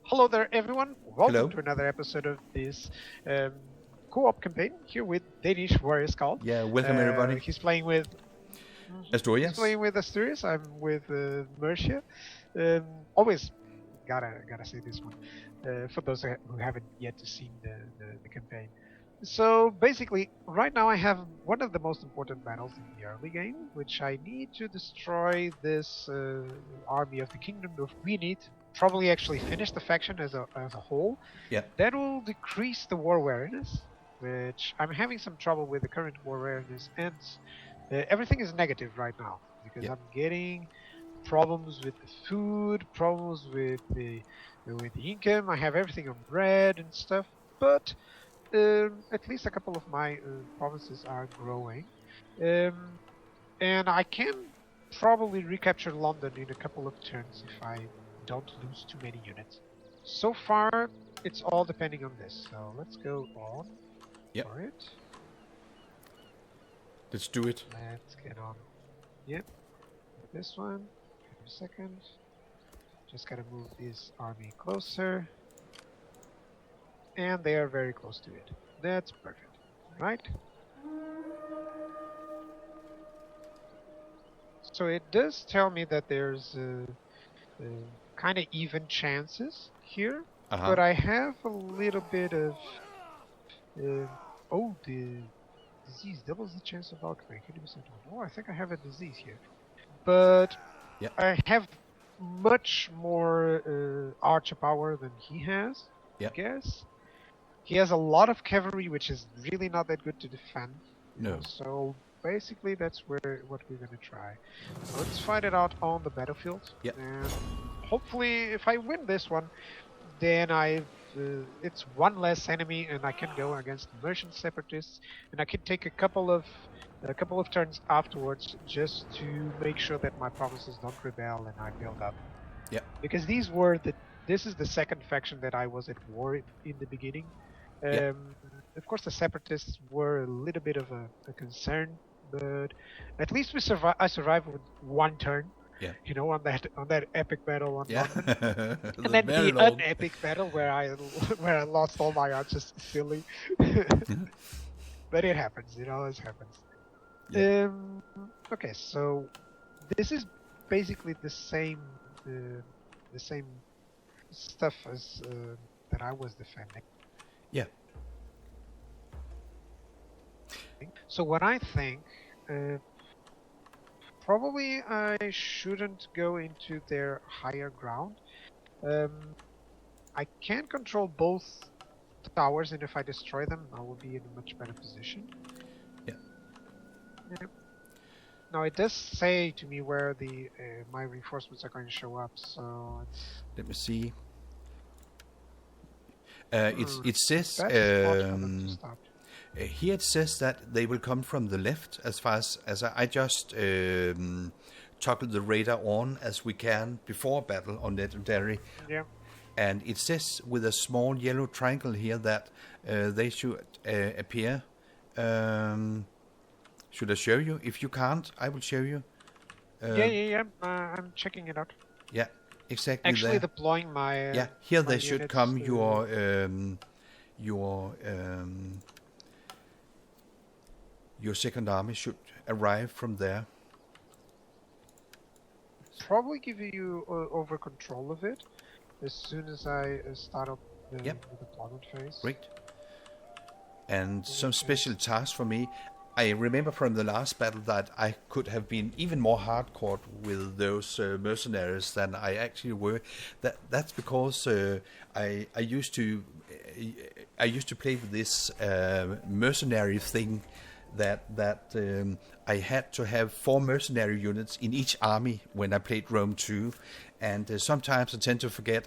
Hello there, everyone. Welcome Hello. to another episode of this co-op campaign here with Danish Warriors Cult. Yeah, welcome everybody. He's playing with Asturias. Asturias. I'm with Mercia. Always gotta say this one for those who haven't yet seen the campaign. So basically, right now I have one of the most important battles in the early game, which I need to destroy this army of the Kingdom of Gwynedd. Probably actually finish the faction as a whole. Yeah. That will decrease the war wariness, which I'm having some trouble with the current war wariness, and everything is negative right now because I'm getting problems with the food, problems with the income. I have everything on red and stuff, but at least a couple of my provinces are growing, and I can probably recapture London in a couple of turns if I don't lose too many units. So far, it's all depending on this. So let's go on for it. Let's do it. Let's get on. Yep. This one. Give me a second. Just gotta move this army closer. And they are very close to it. That's perfect. Right? So it does tell me that there's kind of even chances here, but I have a little bit of the disease doubles the chance of alchemy. Oh, I think I have a disease here, but I have much more archer power than he has. I guess he has a lot of cavalry, which is really not that good to defend. No. So basically, that's what we're gonna try. So let's fight it out on the battlefield. And hopefully, if I win this one, then it's one less enemy, and I can go against merchant separatists, and I can take a couple of turns afterwards just to make sure that my provinces don't rebel and I build up. Because this is the second faction that I was at war in the beginning. Of course, the separatists were a little bit of a concern, but at least I survived with one turn. You know, on that epic battle on London. And then the unepic battle where I lost all my archers silly. But it happens, it always happens. Okay, so this is basically the same stuff as that I was defending. So what I think, probably I shouldn't go into their higher ground. I can control both towers, and if I destroy them, I will be in a much better position. Now it does say to me where the my reinforcements are going to show up, so let me see. It says here it says that they will come from the left as far as I just toggled the radar on as we can before battle on legendary. And it says with a small yellow triangle here that they should appear. Should I show you? If you can't, I will show you. I'm checking it out. Yeah, exactly. Actually, deploying my here my they should units, come. Your second army should arrive from there. Probably give you over control of it as soon as I start up the deployment phase. Great. And some special tasks for me. I remember from the last battle that I could have been even more hardcore with those mercenaries than I actually were. That's because I used to play with this mercenary thing that I had to have 4 mercenary units in each army when I played Rome 2, and sometimes I tend to forget.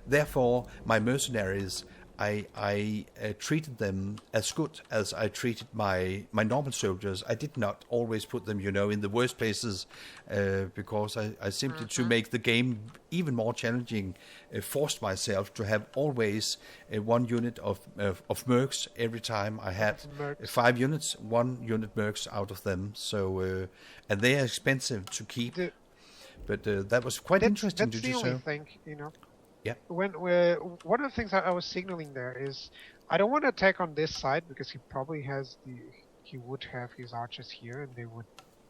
Therefore, my mercenaries, I treated them as good as I treated my normal soldiers. I did not always put them, in the worst places, because I simply, to make the game even more challenging, forced myself to have always one unit of mercs every time. I had 5 units, 1 unit mercs out of them. So and they are expensive to keep, but that was quite interesting to do so. That's the only thing, Yeah. One of the things I was signaling there is I don't want to attack on this side because he would have his archers here and they would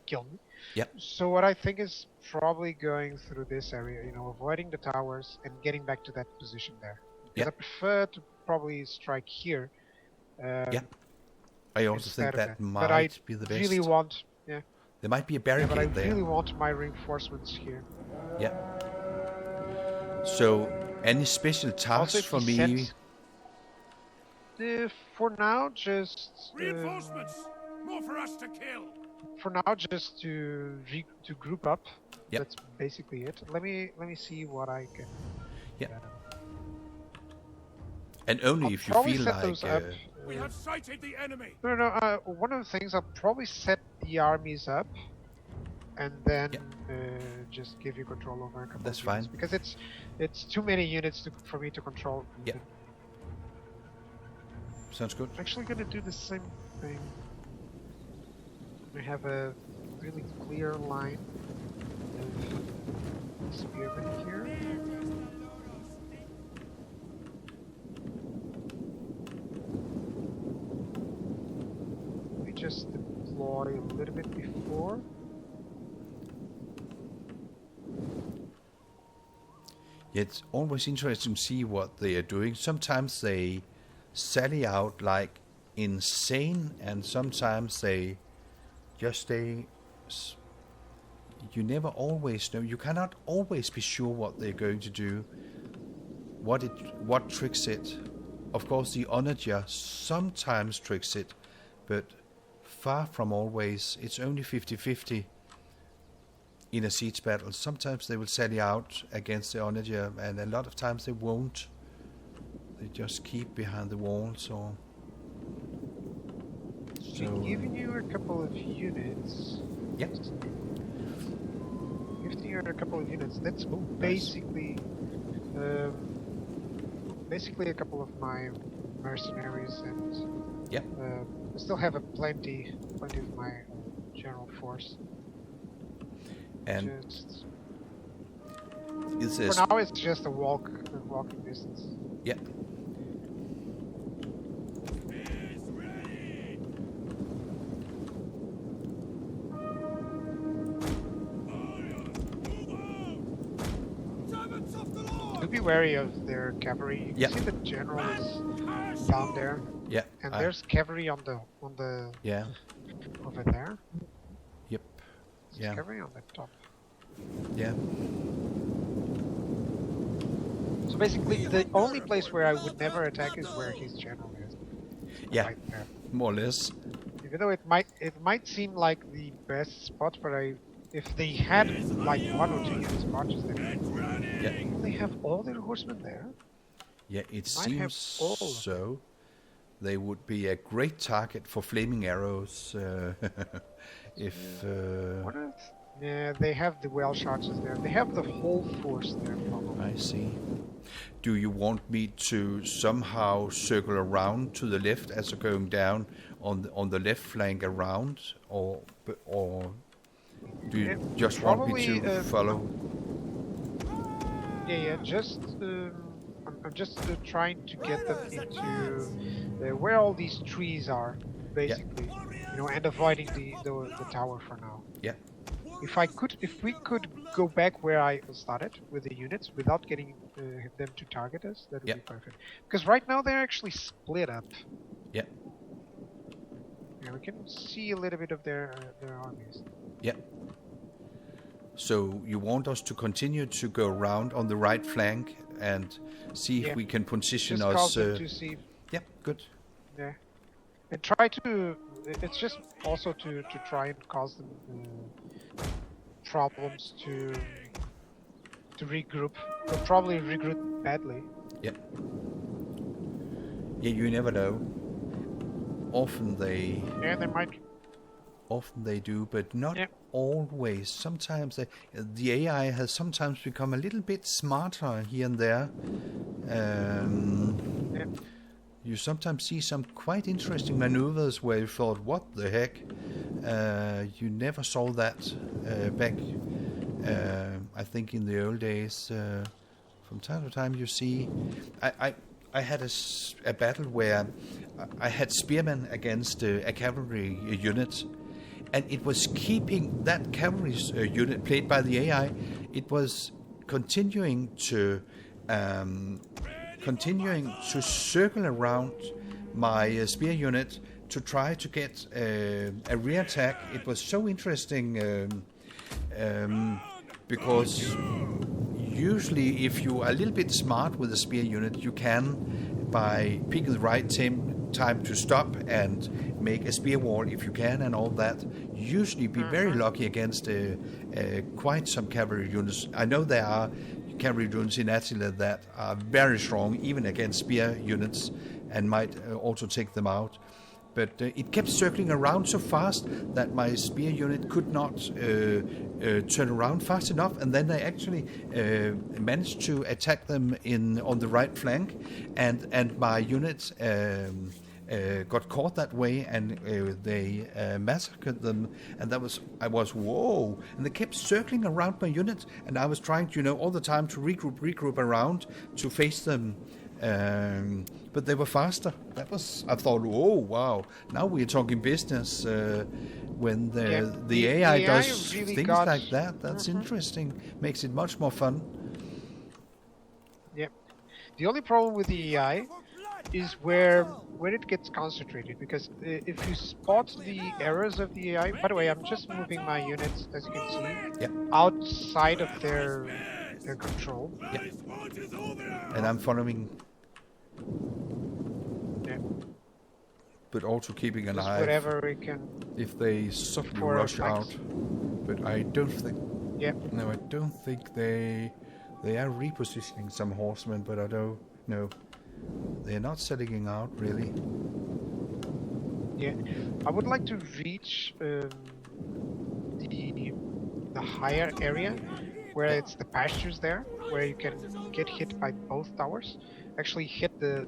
kill me. Yep. So what I think is probably going through this area, avoiding the towers and getting back to that position there. Because I prefer to probably strike here. I also think that might be the best. Really want, there might be a barricade there. I really want my reinforcements here. Yeah. So, any special tasks for me? For now, just reinforcements. More for us to kill. For now, just to group up. Yep. That's basically it. Let me see what I can. Yeah. And only if you feel like. We have sighted the enemy. No. One of the things I'll probably set the armies up, and then just give you control over a couple. That's of fine. Units, because it's too many units for me to control. Yeah. Sounds good. I'm actually gonna do the same thing. I have a really clear line of spearmen here. Let me just deploy a little bit before. It's always interesting to see what they are doing. Sometimes they sally out like insane, and sometimes they just stay. You never always know. You cannot always be sure what they're going to do. What tricks it? Of course, the onager sometimes tricks it, but far from always. It's only 50-50 in a siege battle. Sometimes they will sally out against the onager, and a lot of times they won't. They just keep behind the walls or. So giving you a couple of units. Yep. Giving you a couple of units. That's basically, basically a couple of my mercenaries, and I still have plenty of my general force. And for now, it's just a walking distance. Yeah. Do be wary of their cavalry. You can see the general is down there. Yeah. And there's cavalry on the over there. Yep. There's cavalry on the top. Yeah. So basically, the only place where I would never attack is where his general is. Yeah. Right there. More or less. Even though it might seem like the best spot, but if they had like 1 or 2 units marches there, they have all their horsemen there. Yeah, it seems so. They would be a great target for flaming arrows. Yeah, they have the Welsh archers there. They have the whole force there, probably. I see. Do you want me to somehow circle around to the left as you're going down on the left flank around, or do you just want me to follow? Yeah. Just I'm just trying to get them into where all these trees are, basically, and avoiding the tower for now. Yeah. If we could go back where I started with the units without getting them to target us, that would be perfect. Because right now they're actually split up. Yeah. Yeah, we can see a little bit of their armies. Yeah. So you want us to continue to go around on the right flank and see if we can position just us. Cause them to see. Yeah, good. Yeah, and try to. It's just also to try and cause them problems to regroup. They'll probably regroup badly. Yeah. Yeah, you never know. Often they. Yeah, they might. Often they do, but not always. Sometimes the AI has sometimes become a little bit smarter here and there. You sometimes see some quite interesting maneuvers where you thought, what the heck? You never saw that back, I think, in the old days, from time to time you see, I had a battle where I had spearmen against a cavalry unit, and it was keeping that cavalry unit played by the AI. It was continuing to circle around my spear unit to try to get a rear attack. It was so interesting because usually if you are a little bit smart with a spear unit, you can, by picking the right time to stop and make a spear wall if you can and all that, usually be very lucky against quite some cavalry units. I know there are cavalry units in Attila that are very strong even against spear units and might also take them out. But it kept circling around so fast that my spear unit could not turn around fast enough, and then I actually managed to attack them on the right flank, and my unit got caught that way, and they massacred them, and I was whoa, and they kept circling around my unit, and I was trying to, all the time to regroup around to face them. But they were faster. I thought, oh wow! Now we're talking business. When the AI does really things like that, that's interesting. Makes it much more fun. Yeah. The only problem with the AI is where it gets concentrated, because if you spot the errors of the AI. By the way, I'm just moving my units, as you can see, outside of their control. Yeah. And I'm following. Yeah. But also keeping an just eye whatever we can if they suddenly rush out. But I don't think. Yeah. No, I don't think they are repositioning some horsemen, but I don't know. They're not setting out really. Yeah, I would like to reach the higher area where it's the pastures there, where you can get hit by both towers. Actually hit the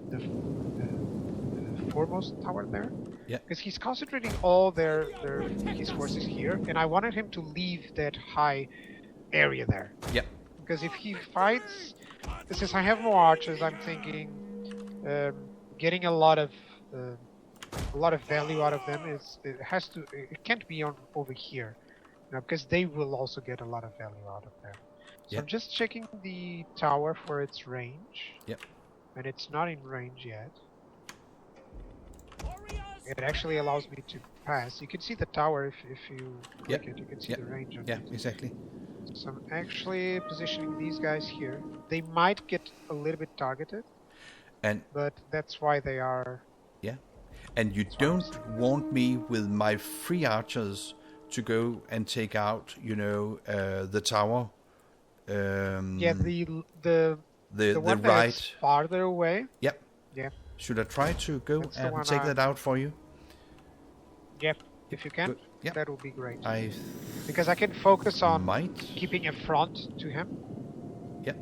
foremost tower there. Yeah. Because he's concentrating all his forces here, and I wanted him to leave that high area there. Yeah. Because if he fights, since I have more archers, I'm thinking getting a lot of value out of them it can't be over here, because they will also get a lot of value out of there. So I'm just checking the tower for its range. Yep. And it's not in range yet. It actually allows me to pass. You can see the tower if you click it. You can see the range on it. Yeah, exactly. So I'm actually positioning these guys here. They might get a little bit targeted, but that's why they are. Yeah. And you don't want me with my free archers to go and take out, the tower. The one that's farther away. Yep. Yeah. Should I try to go and take that out for you? Yep. If you can, that would be great. Because I can focus on keeping a front to him. Yep.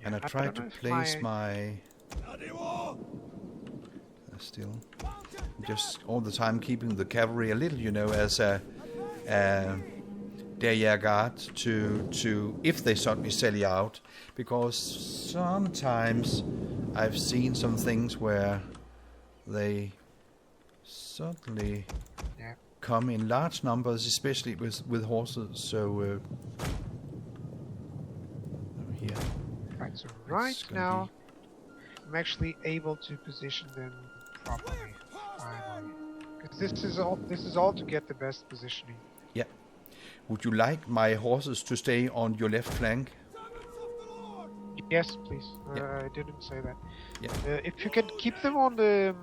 And I try to place my... Still, just all the time keeping the cavalry a little, as a their guard to if they suddenly sally out, because sometimes I've seen some things where they suddenly come in large numbers, especially with horses. So here. Right. So right now, I'm actually able to position them properly. Finally, because this is all to get the best positioning. Yeah. Would you like my horses to stay on your left flank? Yes, please. I didn't say that. Yeah. If you can keep them on the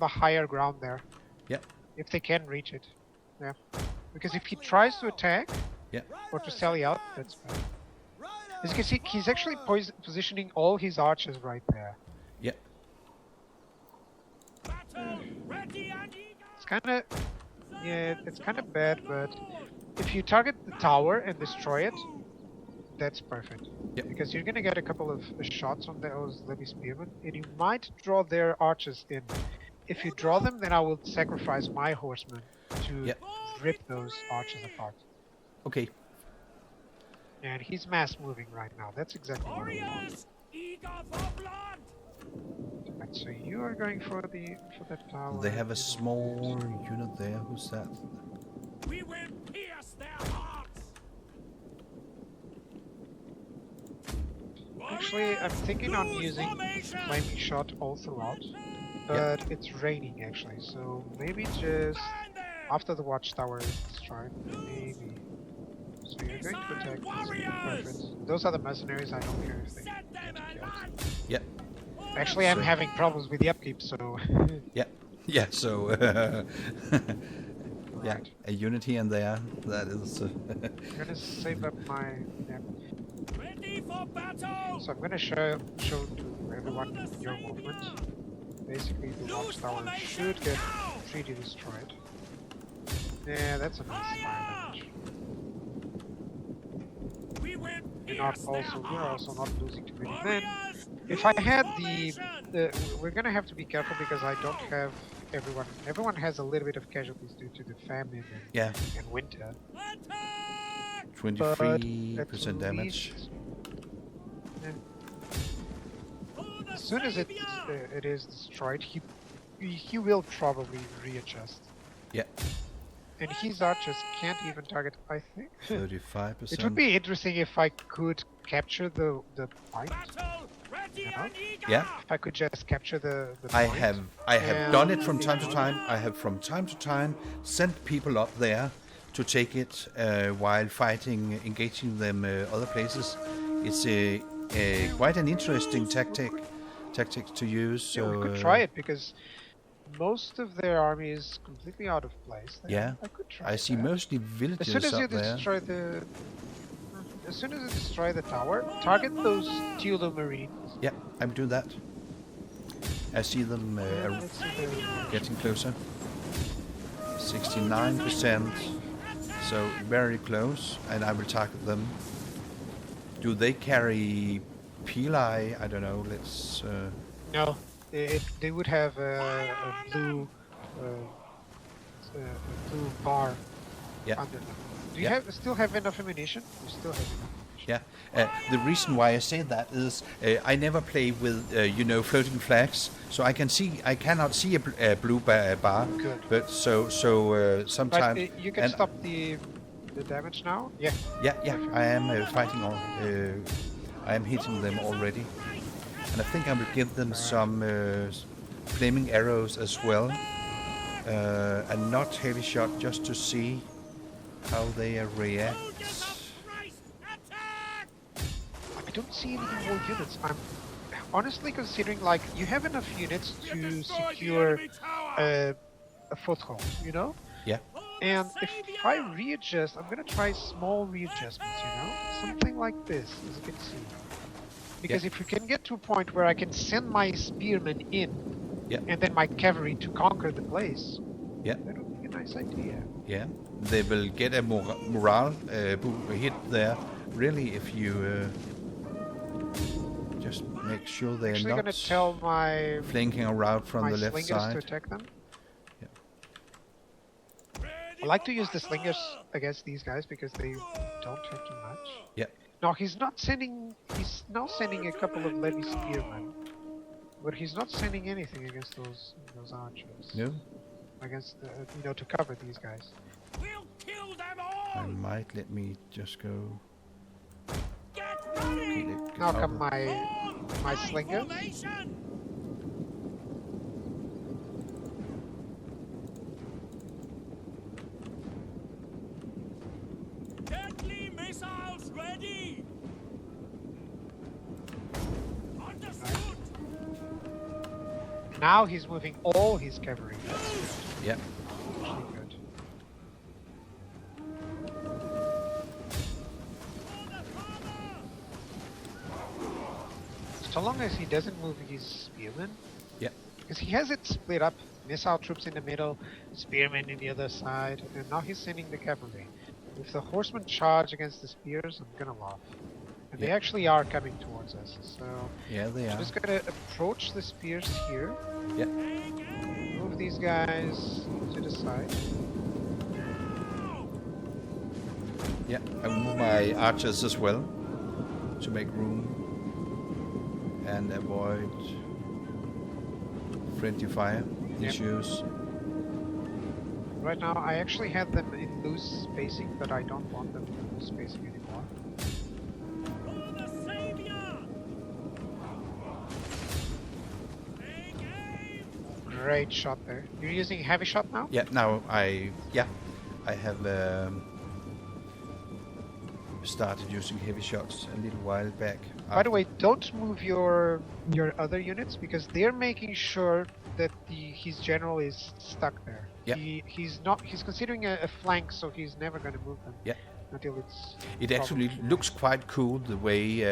higher ground there. Yeah. If they can reach it. Yeah. Because if he tries to attack, or to sally out, that's bad. As you can see, he's actually positioning all his archers right there. Yeah. It's kind of bad, but if you target the tower and destroy it, that's perfect. Yep. Because you're gonna get a couple of shots on those Levy spearmen, and you might draw their archers in. If you draw them, then I will sacrifice my horsemen to rip those archers apart. Okay. And he's mass moving right now. That's exactly what we want. Warriors, eager for blood. Right, so you are going for that tower. They have a small unit there. Who's that? We will pierce their hearts. Actually, I'm thinking on using flaming shot all throughout, but it's raining actually, so maybe just after the watchtower is destroyed, maybe. So you're going to attack these weapons. Those are the mercenaries. I don't care if they get killed. Yep. Actually, I'm having problems with the upkeep, so. Yeah. Yeah. So. Yeah, Right. a unit here and there. That is. I'm gonna save up my. Yeah. Ready for battle. So I'm gonna show to everyone your movement. Basically, the watchtower should get 3D destroyed. Yeah, that's a nice fire damage. We will We're not pierce their also we're also hearts. not losing too many men. Warriors, If I had formation. we're gonna have to be careful because I don't have everyone. Everyone has a little bit of casualties due to the famine Yeah. and winter. Attack. 23% At damage. least, yeah, For the as soon as savior. it is destroyed, he will probably readjust. Yeah. And his archers can't even target. I think 35%. it would be interesting if I could capture the point. Battle ready Yeah. and eager. Yeah. If I could just capture the I point. have done it from And- time to time. I have from time to time sent people up there to take it while fighting, engaging them other places. It's a quite an interesting tactic to use. So Yeah, we could try it because most of their army is completely out of place. There. Yeah, I could try I see that. mostly As soon villages as you up there. destroy as soon as you destroy the tower, target those Tulu Marines. Yeah, I'm doing that. I see them Let's see the- getting closer. 69%, so very close, and I will target them. Do they carry pili? I don't know. Let's. No, they would have a blue bar Yeah. under them. Do you Yeah. still have enough ammunition? You still have enough ammunition. Yeah. The reason why I say that is I never play with floating flags, so I cannot see a blue bar. Good. But so Right, sometimes. you can and- stop the damage now. Yeah. Yeah. I am fighting all. I am hitting them already, and I think I will give them some flaming arrows as well, and not heavy shot, just to see how they react. Soldiers of Christ, attack. I don't see any more units. I'm honestly considering like you have enough units You to destroyed the secure enemy tower. a foothold, you know? Yeah. For the And if I savior. readjust, I'm gonna try small readjustments, you know? Something like this, as you can see. Because if we can get to a point where I can send my spearmen in, Yeah. and then my cavalry to conquer the place, Yeah. that would be a nice idea. Yeah, they will get a morale hit there. Really, if you just make sure they're Actually, not gonna tell my flanking around from my the left slingers to side. attack them. Ready I like for to use the slingers battle. against these guys because they don't have too much. Yeah, No, he's not sending. He's now sending a couple of levy spearmen, but he's not sending anything against those archers. no, Against to cover these guys. We'll kill them I all. might let me just go. Get ready. Get Now out come of- my slingers. Formation. Deadly missiles ready. Understood. Now he's moving all his cavalry. That's good. Yeah, Actually good. For the father. So long as he doesn't move his spearmen, yeah, because he has it split up. Missile troops in the middle, spearmen in the other side, and now he's sending the cavalry. If the horsemen charge against the spears, I'm gonna laugh. And they Yeah. actually are coming towards us, so yeah, they I'm are. just gonna approach the spears here, Yeah, move these guys to the side. Yeah, I move my archers as well to make room and avoid friendly fire issues. Right now, I actually had them in loose spacing, but I don't want them in loose spacing anymore. For the savior! Take aim! Great shot there. You're using heavy shot now? Yeah, now I have started using heavy shots a little while back. By the way, don't move your other units because they're making sure that his general is stuck there. Yeah. He's considering a flank, so he's never going to move them. Yeah. Until it's. It actually probably- looks quite cool the way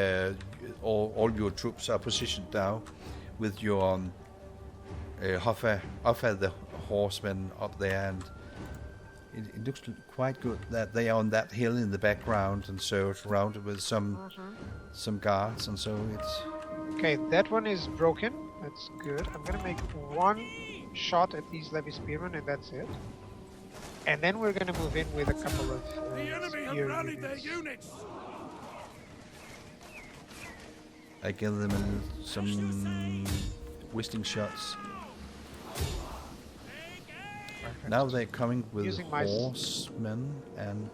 all your troops are positioned now, with your Hoffa the horsemen up there, and it looks quite good that they are on that hill in the background, and so surrounded with some guards, and so it's. Okay, that one is broken. That's good. I'm gonna make one shot at these levy spearmen, and that's it. And then we're gonna move in with a couple of The enemy have spear rallied their units. units! I give them some whistling shots. Perfect. Now they're coming with Using my horsemen, and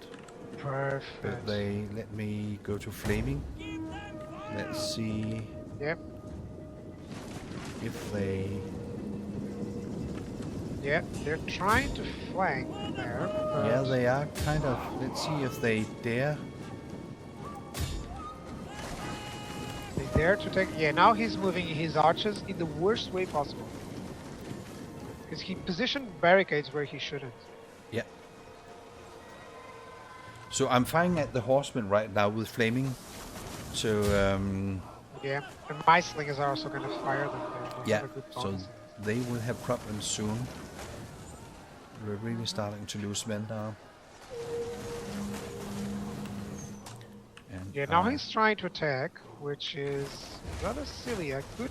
Perfect. but they let me go to flaming. Let's see Yep. if they. Yeah, they're trying to flank there. Yeah, they are kind of. Let's see if they dare. They dare to take. Yeah, now he's moving his archers in the worst way possible. Because he positioned barricades where he shouldn't. Yeah. So I'm firing at the horsemen right now with flaming. So Yeah, and my slingers are also going to fire them there. They yeah, have a good so bonus. they will have problems soon. We're really starting to lose men now. And Yeah, now he's trying to attack, which is rather silly. I could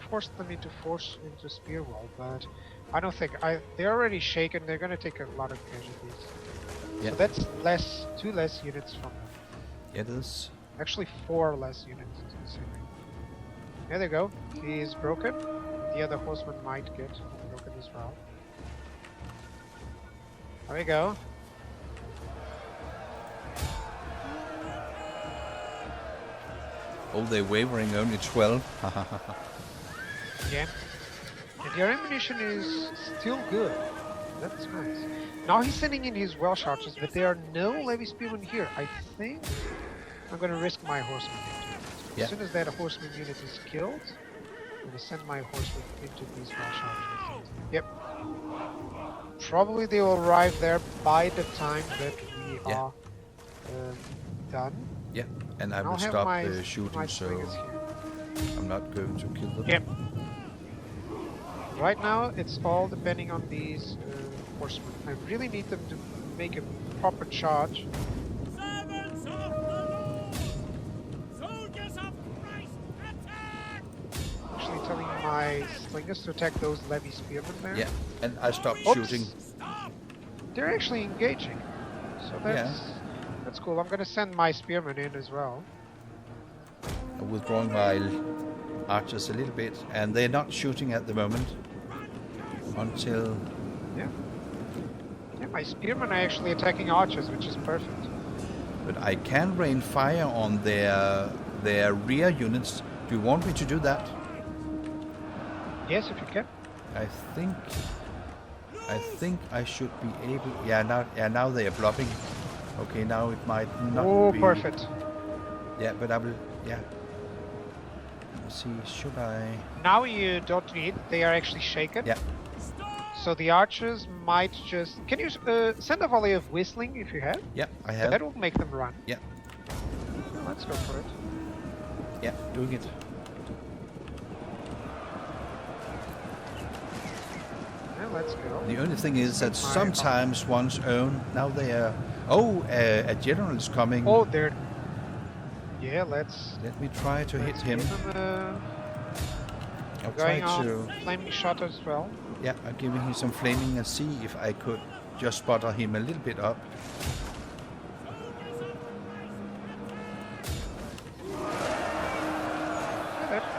force them into spear wall, but I don't think they're already shaken. They're going to take a lot of casualties. Yeah. So that's two less units from them. it is. Actually, 4 less units. Considering. There they go. He is broken. The other horseman might get broken as well. There we go. Oh, they're wavering, only 12. Yeah. And your ammunition is still good. That's nice. Now he's sending in his Welsh archers, but there are no levy spearmen here. I think I'm going to risk my horseman unit. Yeah. As soon as that horseman unit is killed, I'm going to send my horseman into these Welsh archers. Yep. Probably they will arrive there by the time that we Yeah. are done. Yeah, and I I'll will have stop my, the shooting, my so slingers here. I'm not going to kill them. Yep. Right now, it's all depending on these horsemen. I really need them to make a proper charge. Servants of the Lord! Soldiers of Christ, attack! Actually telling my slingers to attack those levy spearmen there. Yeah, and I stopped Oops. shooting. Stop! They're actually engaging. So that's cool. I'm gonna send my spearmen in as well. I'm withdrawing my archers a little bit, and they're not shooting at the moment until. Yeah. Yeah, my spearmen are actually attacking archers, which is perfect. But I can rain fire on their rear units. Do you want me to do that? Yes, if you can. I think I should be able. Yeah, now they are blocking. Okay, now it might not Oh, be. perfect. Yeah, but I will. Yeah. Let's see. Should I? Now you don't need. They are actually shaken. Yeah. So the archers might just. Can you send a volley of whistling if you have? Yeah, I have. That will make them run. Yeah. Let's go for it. Yeah, doing it. Yeah, let's go. The only thing is that My sometimes one's own. Now they are. Oh, a general is coming. Oh, they're. Yeah, let's. Let me try to hit let's him. give them I'll try going on to. flaming shot as well. Yeah, I'm giving him some flaming and see if I could just butter him a little bit up.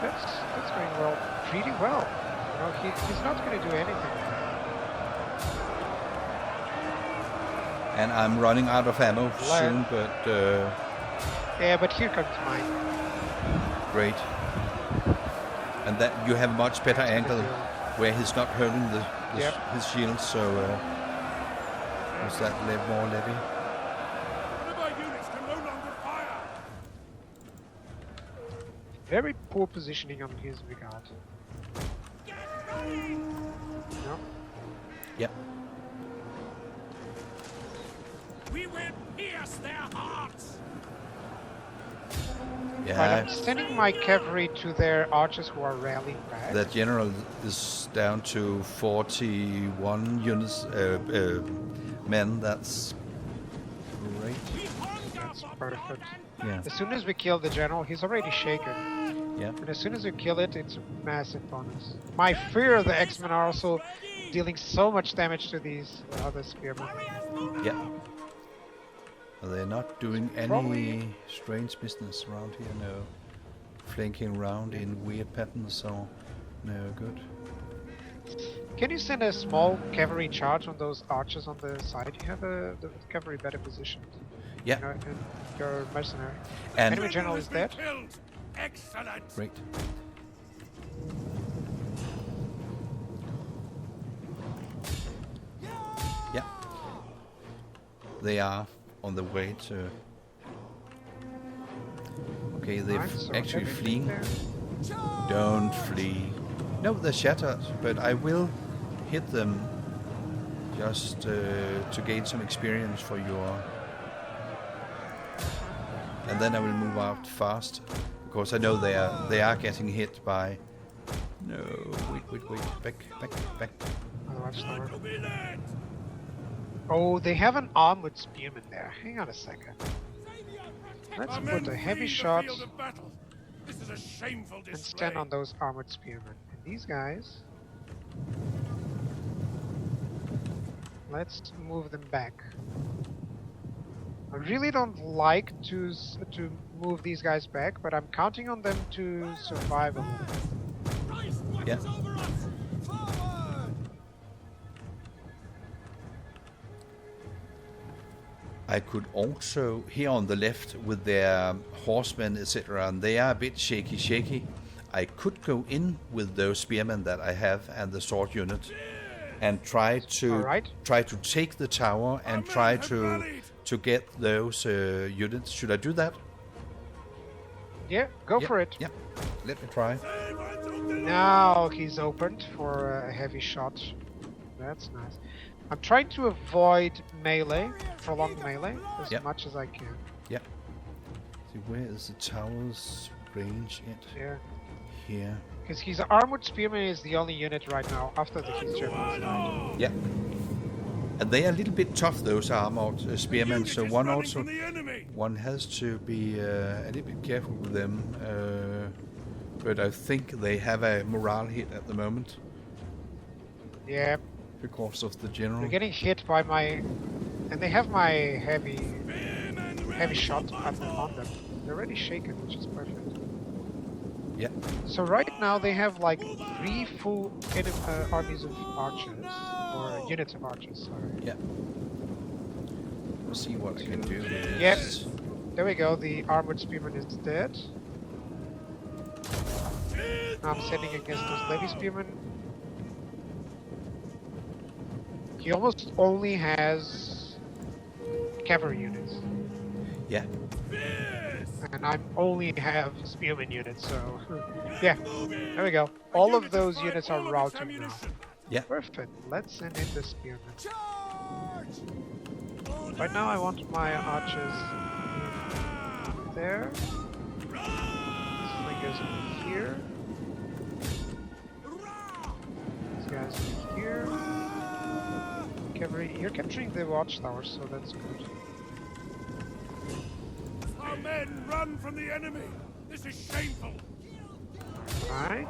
That's going well, pretty well. You know, he's not going to do anything. And I'm running out of ammo soon, but Yeah, but here comes mine. great. And that you have a much better That's angle gonna do. where he's not hurting Yep. his shield, so was that more levy? One of our units can no longer fire. Very poor positioning on his regard. Get ready. No? Yep. We will pierce their hearts. Right, Yeah, I'm sending my cavalry to their archers who are rallying back. that general is down to 41 units, men. That's great. We hunger That's for perfect. blood and Yeah, As soon as we kill the general, he's already shaken. yeah. And as soon as you kill it, it's a massive bonus. My fear the X-Men are also dealing so much damage to these other spearmen. Yeah. They're not doing any Probably- strange business around here, no. Flanking around in weird patterns or no good. Can you send a small cavalry charge on those archers on the side? You have the cavalry better positioned. Yeah. You know, and your mercenary. And Enemy general is dead. killed. Excellent. great. Yeah. They are on the way to. Okay, they're Right, so actually everything fleeing. there. Don't flee. No, they're shattered, but I will hit them just to gain some experience for your. And then I will move out fast, because I know they are getting hit by. No, wait, back. Oh, watchtower. To be led. Oh, they have an armored spearman there. Hang on a second. Let's Our put men a heavy flee the shot field of battle. This is a shameful display. and stand on those armored spearmen. And these guys, let's move them back. I really don't like to move these guys back, but I'm counting on them to survive a little bit. Christ watches Yeah. over us. Forward. I could also here on the left with their horsemen, etc. And they are a bit shaky. I could go in with those spearmen that I have and the sword unit, and try to Alright. take the tower and try to get those units. Should I do that? Yeah, go Yep, for it. Yep. Let me try. Now he's opened for a heavy shot. That's nice. I'm trying to avoid melee, prolonged melee, as Yep. much as I can. Yep. See, where is the tower's range at? Yeah. Here. Because his armored spearman is the only unit right now after the his general side. Yeah. And they are a little bit tough, those armored spearmen. So one has to be a little bit careful with them. But I think they have a morale hit at the moment Yeah, because of the general. they're getting hit by my, and they have my heavy shot on them. They're already shaken, which is perfect. Yeah. So right now they have like 3 full armies of archers, or units of archers. Sorry. Yeah. We'll see what I can do. with Yep. this. There we go. The armored spearman is dead. Now I'm sending against those levy spearmen. He almost only has cavalry units, Yeah. and I only have spearman units. So yeah, there we go. All of those units are routed now. Yeah. Perfect. Let's send in the spearmen. Right now I want my archers there. This thing goes over here. These guys over here. Cavalry, you're capturing the watchtower, so that's good. Our men run from the enemy. This is shameful. Right.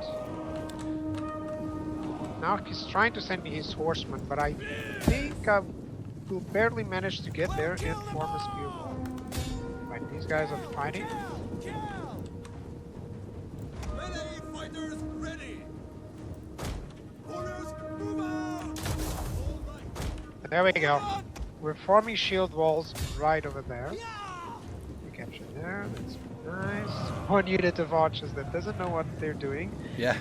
Now he's trying to send me his horsemen, but I think I will barely manage to get there and form a spear wall. Right, these guys are fighting. There we go. We're forming shield walls right over there. We capture there. That's nice. One unit of archers that doesn't know what they're doing. Yeah.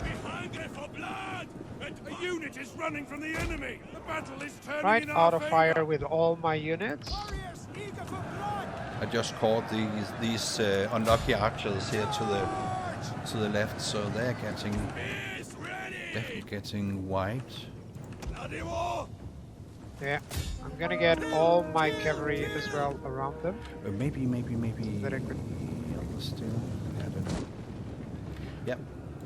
Behind there for blood! A unit is running from the enemy! The battle is turning Right, in our auto fire favor. with all my units. Warriors eager for blood! I just caught these unlucky archers here to the left, so they're getting Is ready! definitely getting wiped. Bloody war! Yeah, I'm gonna get all my cavalry as well around them. Maybe. That I could- Still, I don't know. Yep.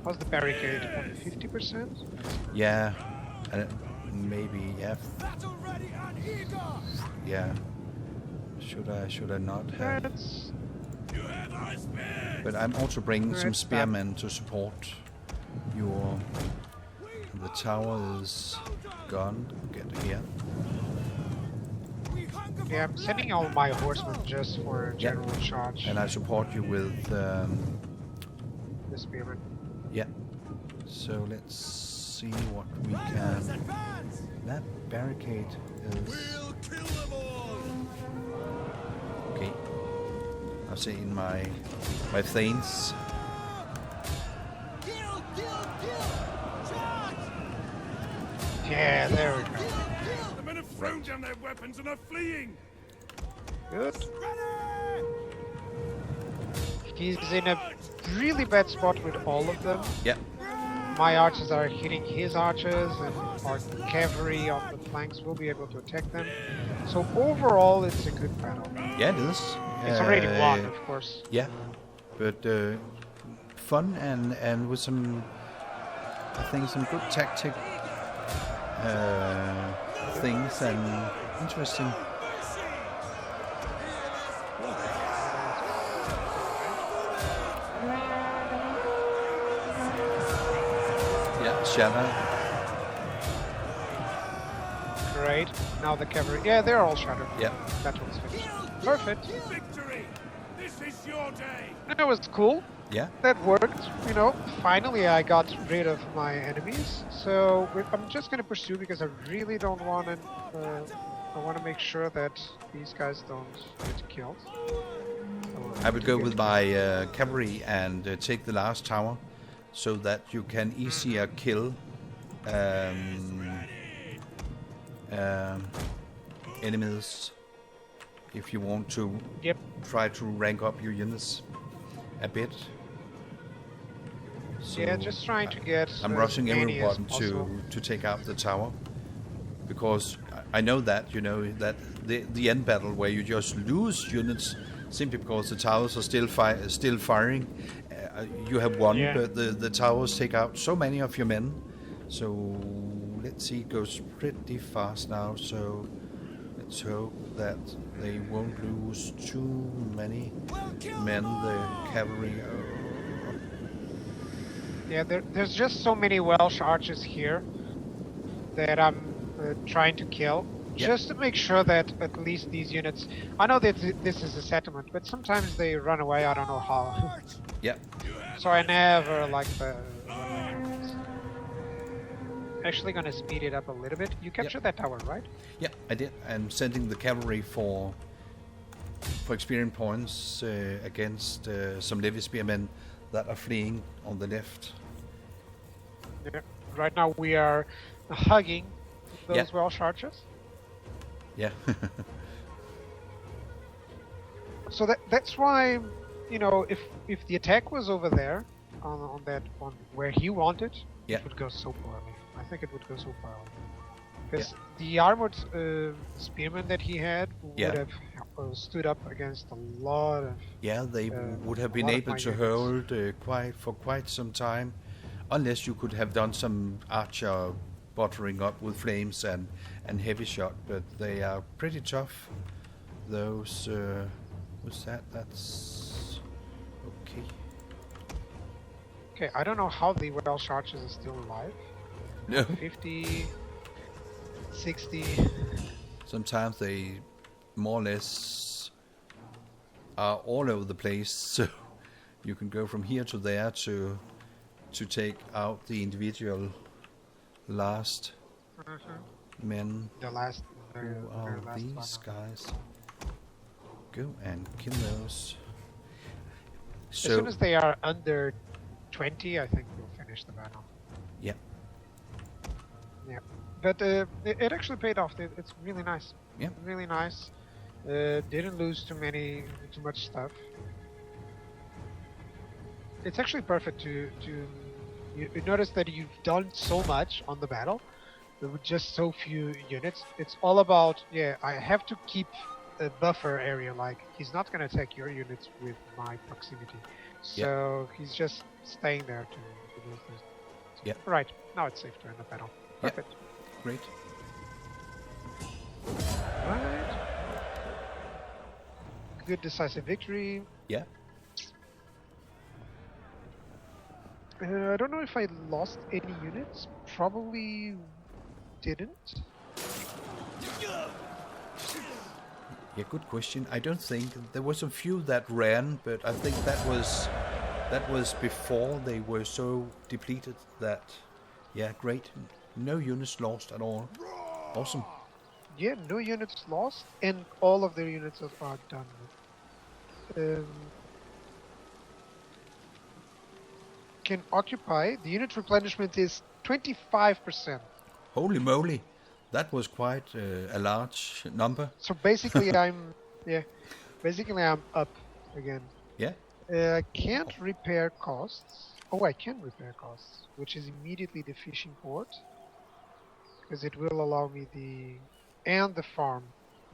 How's the barricade? On 50%? Yeah. Maybe. Yeah. Battle ready and eager! Yeah. Should I not have? That's You have our spears! But I'm also bringing some Right, spearmen to support your. The tower is gone. Get here. We hunger for yeah, I'm blood! sending all my horsemen just for a general charge. And I support you with. The spearmen. Yeah. So let's see what we Riders, can. advance! That barricade is We'll kill them all! okay. I'll say in my thanes. Kill! Charge! Yeah, there we go. The men have thrown down their weapons and are fleeing! Good. Ready! He's in a really bad spot with all of them. Yeah. My archers are hitting his archers, and our cavalry on the flanks will be able to attack them. So overall, it's a good battle. Yeah, it is. It's already won, of course. Yeah, but fun and with some, I think, some good tactic things and interesting. Yeah, Shattered. Great. Now the cavalry. Yeah, they're all shattered. Yeah. That one's finished. Perfect. Victory! This is your day! That was cool. Yeah. That worked. You know, finally I got rid of my enemies. So I'm just gonna pursue because I really don't want to. I want to make sure that these guys don't get killed. I will go with my cavalry and take the last tower, so that you can easier kill enemies if you want to Yep. try to rank up your units a bit. So Yeah, just trying to get. I'm as rushing many as everyone possible. to take out the tower, because I know that that the end battle where you just lose units simply because the towers are still firing. You have won, Yeah. but the towers take out so many of your men. So let's see, it goes pretty fast now. So let's hope that they won't lose too many men. The cavalry. Yeah, there's just so many Welsh archers here that I'm trying to kill, Yeah. just to make sure that at least these units. I know that this is a settlement, but sometimes they run away. I don't know how. Yeah. So I never like the. Actually, gonna speed it up a little bit. You captured that tower, right? Yeah, I did. I'm sending the cavalry for experience points against some levy spearmen that are fleeing on the left. Yeah. Right now we are hugging those Yeah. Welsh archers. Yeah. So that's why, you know, if the attack was over there, on where he wanted, Yeah. it would go so poorly. I think it would go so poorly. Because the armored spearmen that he had would Yeah. have stood up against a lot of. Yeah, they would have been a lot of able my to units. hold quite some time, unless you could have done some archer buttering up with flames and heavy shot. But they are pretty tough. Those what's that? That's okay. Okay, I don't know how the Welsh archers are still alive. No. 50, 60. Sometimes they more or less are all over the place, so you can go from here to there to take out the individual last men. The last. Who are these guys? Go and kill those. So, as soon as they are under 20, I think we'll finish the battle. Yeah. Yeah. But it actually paid off. It's really nice. Yeah. Really nice. Didn't lose too much stuff. It's actually perfect to you notice that you've done so much on the battle with just so few units. It's all about, yeah, I have to keep a buffer area, like he's not going to attack your units with my proximity. So he's just staying there to do this. Yeah. Right, now it's safe to end the battle. Perfect. Yeah. Great. Right. Good decisive victory. Yeah. I don't know if I lost any units. Probably didn't. Yeah, good question. I don't think there was a few that ran, but I think that was before they were so depleted that, yeah, great. No units lost at all. Awesome. Yeah, no units lost, and all of their units are done with. Can occupy. The unit replenishment is 25%. Holy moly, that was quite a large number. So basically, basically I'm up again. Yeah. I can't repair costs. Oh, I can repair costs, which is immediately the fishing port, because it will allow me the farm,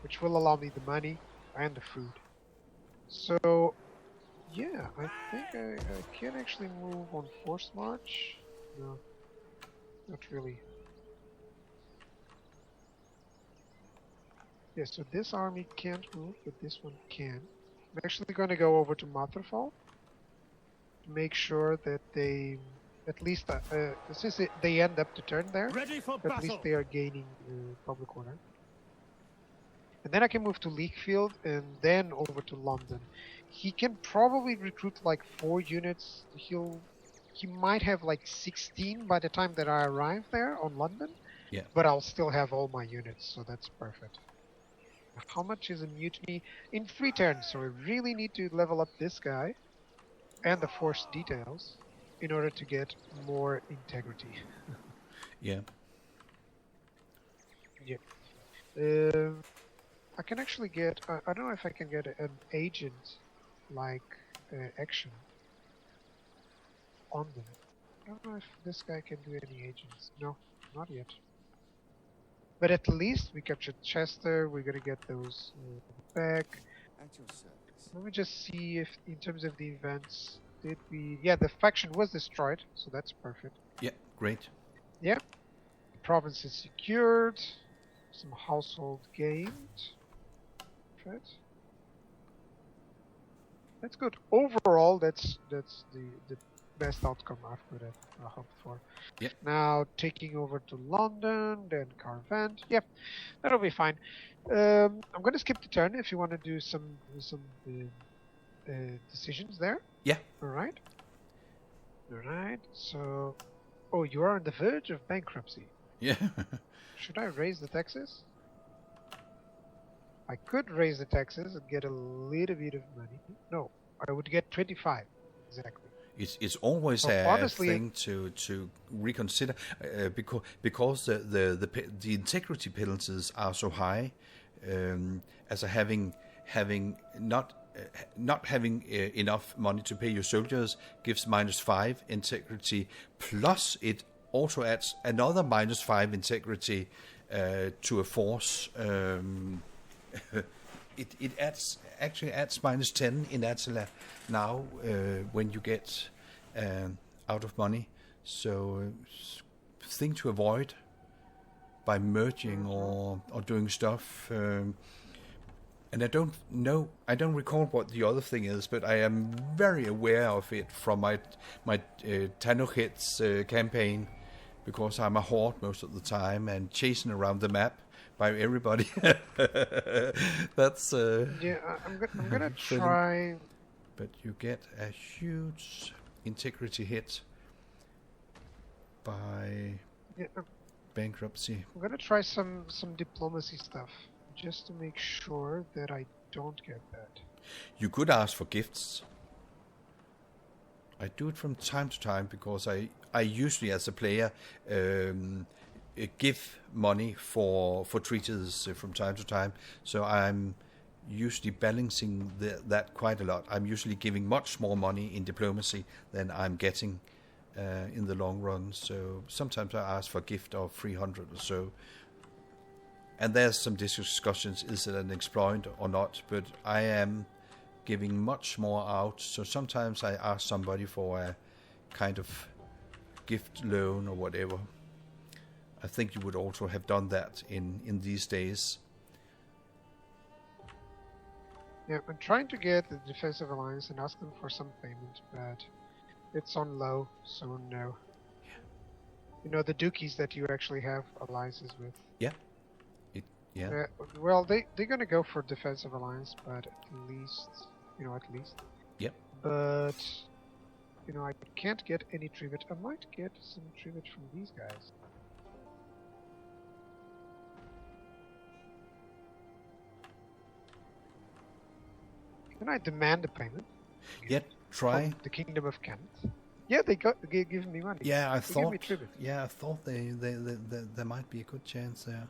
which will allow me the money and the food. So, yeah, I think I can actually move on forced march. No, not really. Yeah, so this army can't move, but this one can. I'm actually going to go over to Matterfall to make sure that they, at least, since they end up to turn there, at least they are gaining public order. And then I can move to Leakefield and then over to London. He can probably recruit like 4 units. He might have like 16 by the time that I arrive there on London. Yeah. But I'll still have all my units, so that's perfect. How much is a mutiny? In 3 turns, so I really need to level up this guy and the force details in order to get more integrity. Yeah. Yeah. I can actually get, I don't know if I can get an agent like action on them. I don't know if this guy can do any agents. No, not yet. But at least we captured Chester. We're gonna get those back. At your service. Let me just see if, in terms of the events, did we? Yeah, the faction was destroyed, so that's perfect. Yeah, great. Yeah, the province is secured. Some household gained. Perfect. That's good. Overall, that's the best outcome I could have hoped for. Yep. Now taking over to London, then Carvent. Yep, that'll be fine. I'm going to skip the turn if you want to do some decisions there. Yeah. All right. All right. So, oh, you are on the verge of bankruptcy. Yeah. Should I raise the taxes? I could raise the taxes and get a little bit of money. No, I would get 25 exactly. It's always a honestly, thing to reconsider because the integrity penalties are so high, as a having not having enough money to pay your soldiers gives -5 integrity, plus it also adds another -5 integrity to a force. It actually adds -10 in Attila now when you get out of money. So thing to avoid by merging or doing stuff. And I don't recall what the other thing is, but I am very aware of it from my Tanukhets campaign, because I'm a horde most of the time and chasing around the map by everybody. That's yeah. I'm gonna try. But you get a huge integrity hit by. Yeah, bankruptcy. I'm gonna try some diplomacy stuff just to make sure that I don't get that. You could ask for gifts. I do it from time to time because I usually, as a player, give money for treaties from time to time. So I'm usually balancing that quite a lot. I'm usually giving much more money in diplomacy than I'm getting in the long run. So sometimes I ask for a gift of 300 or so. And there's some discussions, is it an exploit or not? But I am giving much more out. So sometimes I ask somebody for a kind of gift loan or whatever. I think you would also have done that in these days. Yeah, I'm trying to get the defensive alliance and ask them for some payment, but it's on low, so no. Yeah. You know, the dukies that you actually have alliances with. Yeah. Yeah. Well, they're gonna go for defensive alliance, but at least. Yep. But, you know, I can't get any tribute. I might get some tribute from these guys. Can I demand a payment? Yeah, try. From the Kingdom of Kent. Yeah, they give me money. Yeah, I They give me thought. tribute. Yeah, I thought there might be a good chance there.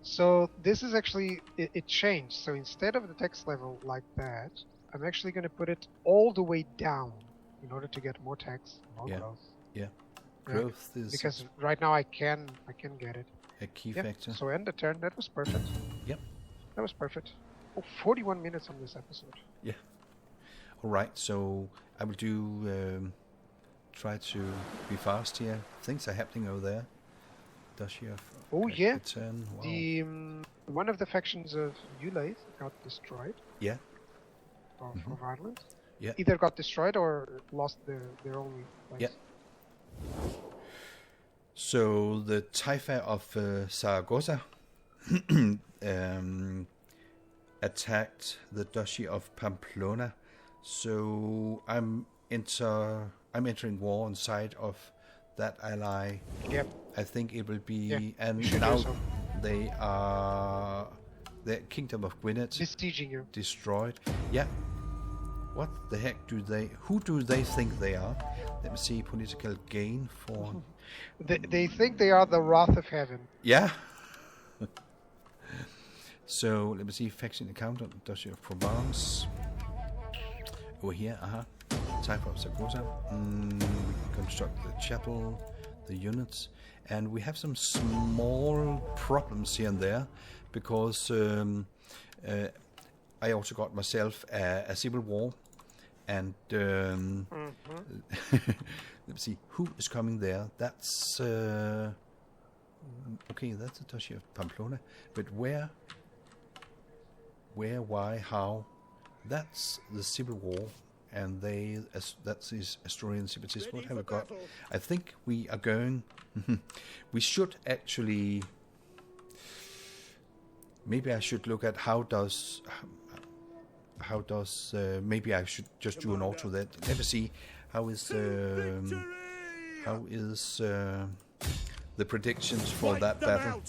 So this is actually it changed. So instead of the tax level like that, I'm actually going to put it all the way down in order to get more tax, more growth. Yeah, growth is because right now I can get it. A key factor. So end the turn. That was perfect. Yep. That was perfect. Oh, 41 minutes on this episode. Yeah. All right. So I will do. Try to be fast here. Things are happening over there. Does she have? Oh yeah. Return? Wow. The one of the factions of Ulate got destroyed. Yeah. Of Ireland. Yeah. Either got destroyed or lost their only place. Yeah. So the Taifa of Zaragoza attacked the Duchy of Pamplona. So I'm entering war on side of that ally. Yep. I think it will be, Yeah, and we should now do so. they are the Kingdom of Gwynedd Besieging you. destroyed. Yeah. What the heck who do they think they are? Let me see, political gain for... They think they are the wrath of heaven. Yeah. So, let me see, faction accountant, Duchy of Provence. Over here, Type of Zaragoza. We construct the chapel, the units. And we have some small problems here and there, because I also got myself a civil war. And let's see, who is coming there? That's okay, that's the Duchy of Pamplona. But where, why, how? That's the civil war, and that's his Asturian separatists. What have we got? I think we are going. We should actually. Maybe I should look at how does maybe I should just do an auto that. Let me see how is the predictions for that battle.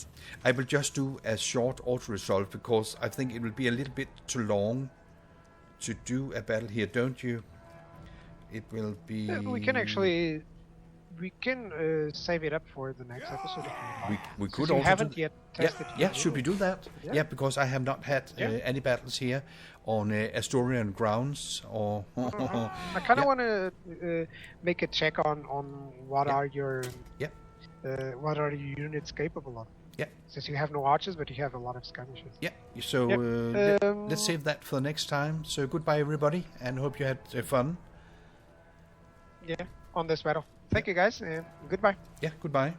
I will just do a short auto resolve because I think it will be a little bit too long to do a battle here, don't you? It will be. Yeah, we can save it up for the next episode. We could Since also you haven't yet tested. Yeah, should we do that? Yeah. Yeah, because I have not had any battles here on Asturian grounds or. I kind of want to make a check on what are your what are your units capable of. Yeah. Since you have no archers, but you have a lot of skirmishes. Yeah. So let's save that for the next time. So goodbye, everybody, and hope you had fun. Yeah, on this battle. Thank you, guys, and goodbye. Yeah, goodbye.